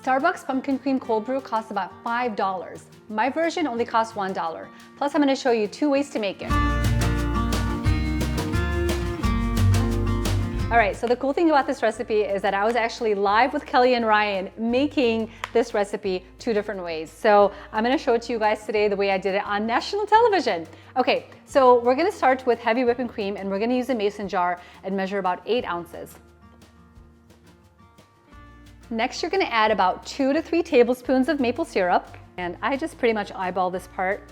Starbucks pumpkin cream cold brew costs about $5. My version only costs $1. Plus, I'm going to show you 2 ways to make it. All right, so the cool thing about this recipe is that I was actually live with Kelly and Ryan making this recipe 2 different ways. So I'm gonna show it to you guys today the way I did it on national television. Okay, so we're gonna start with heavy whipping cream and we're gonna use a mason jar and measure about 8 ounces. Next, you're gonna add about 2 to 3 tablespoons of maple syrup. And I just pretty much eyeball this part,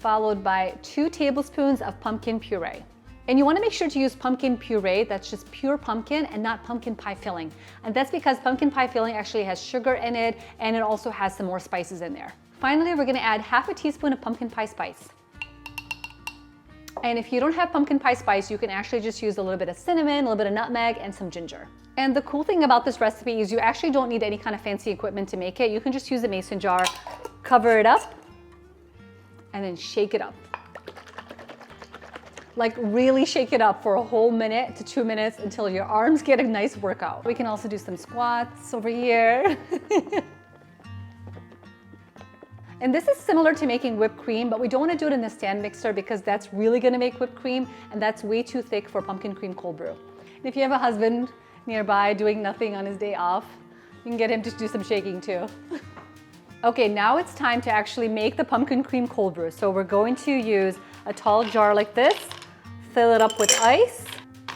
followed by 2 tablespoons of pumpkin puree. And you want to make sure to use pumpkin puree that's just pure pumpkin and not pumpkin pie filling. And that's because pumpkin pie filling actually has sugar in it and it also has some more spices in there. Finally, we're going to add half a teaspoon of pumpkin pie spice. And if you don't have pumpkin pie spice, you can actually just use a little bit of cinnamon, a little bit of nutmeg, and some ginger. And the cool thing about this recipe is you actually don't need any kind of fancy equipment to make it. You can just use a mason jar, cover it up, and then shake it up. Like really shake it up for a whole minute to 2 minutes until your arms get a nice workout. We can also do some squats over here. And this is similar to making whipped cream, but we don't want to do it in the stand mixer because that's really going to make whipped cream and that's way too thick for pumpkin cream cold brew. And if you have a husband nearby doing nothing on his day off, you can get him to do some shaking too. Okay, now it's time to actually make the pumpkin cream cold brew. So we're going to use a tall jar like this, fill it up with ice,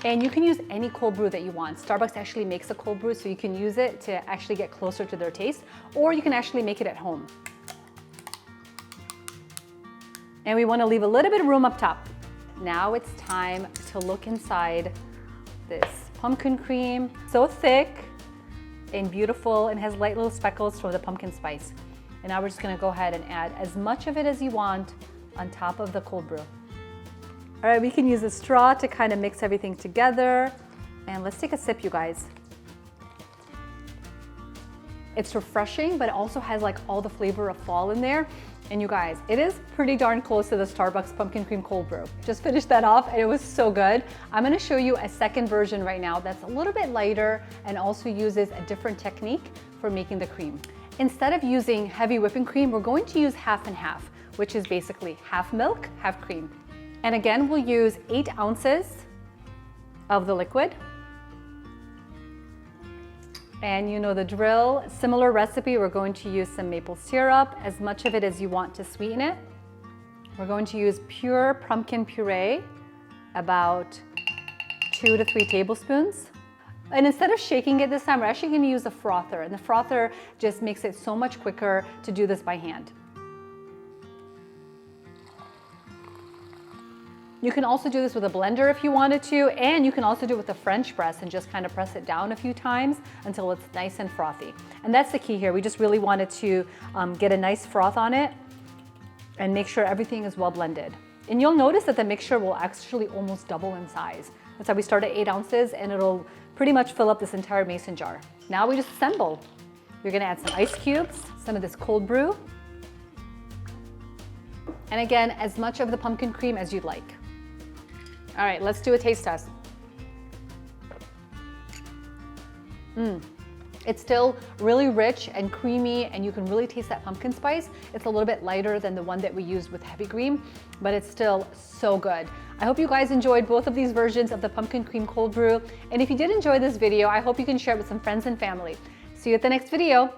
and you can use any cold brew that you want. Starbucks actually makes a cold brew, so you can use it to actually get closer to their taste, or you can actually make it at home. And we want to leave a little bit of room up top. Now it's time to look inside this pumpkin cream. So thick and beautiful and has light little speckles from the pumpkin spice. And now we're just going to go ahead and add as much of it as you want on top of the cold brew. All right, we can use a straw to kind of mix everything together. And let's take a sip, you guys. It's refreshing, but it also has like all the flavor of fall in there. And you guys, it is pretty darn close to the Starbucks pumpkin cream cold brew. Just finished that off and it was so good. I'm gonna show you a second version right now that's a little bit lighter and also uses a different technique for making the cream. Instead of using heavy whipping cream, we're going to use half and half, which is basically half milk, half cream. And again, we'll use 8 ounces of the liquid. And you know the drill, similar recipe, we're going to use some maple syrup, as much of it as you want to sweeten it. We're going to use pure pumpkin puree, about 2 to 3 tablespoons. And instead of shaking it this time, we're actually going to use a frother. And the frother just makes it so much quicker to do this by hand. You can also do this with a blender if you wanted to, and you can also do it with a French press and just kind of press it down a few times until it's nice and frothy. And that's the key here. We just really wanted to get a nice froth on it and make sure everything is well blended. And you'll notice that the mixture will actually almost double in size. That's how we start at 8 ounces and it'll pretty much fill up this entire mason jar. Now we just assemble. You're gonna add some ice cubes, some of this cold brew, and again, as much of the pumpkin cream as you'd like. All right, let's do a taste test. It's still really rich and creamy and you can really taste that pumpkin spice. It's a little bit lighter than the one that we used with heavy cream, but it's still so good. I hope you guys enjoyed both of these versions of the pumpkin cream cold brew. And if you did enjoy this video, I hope you can share it with some friends and family. See you at the next video.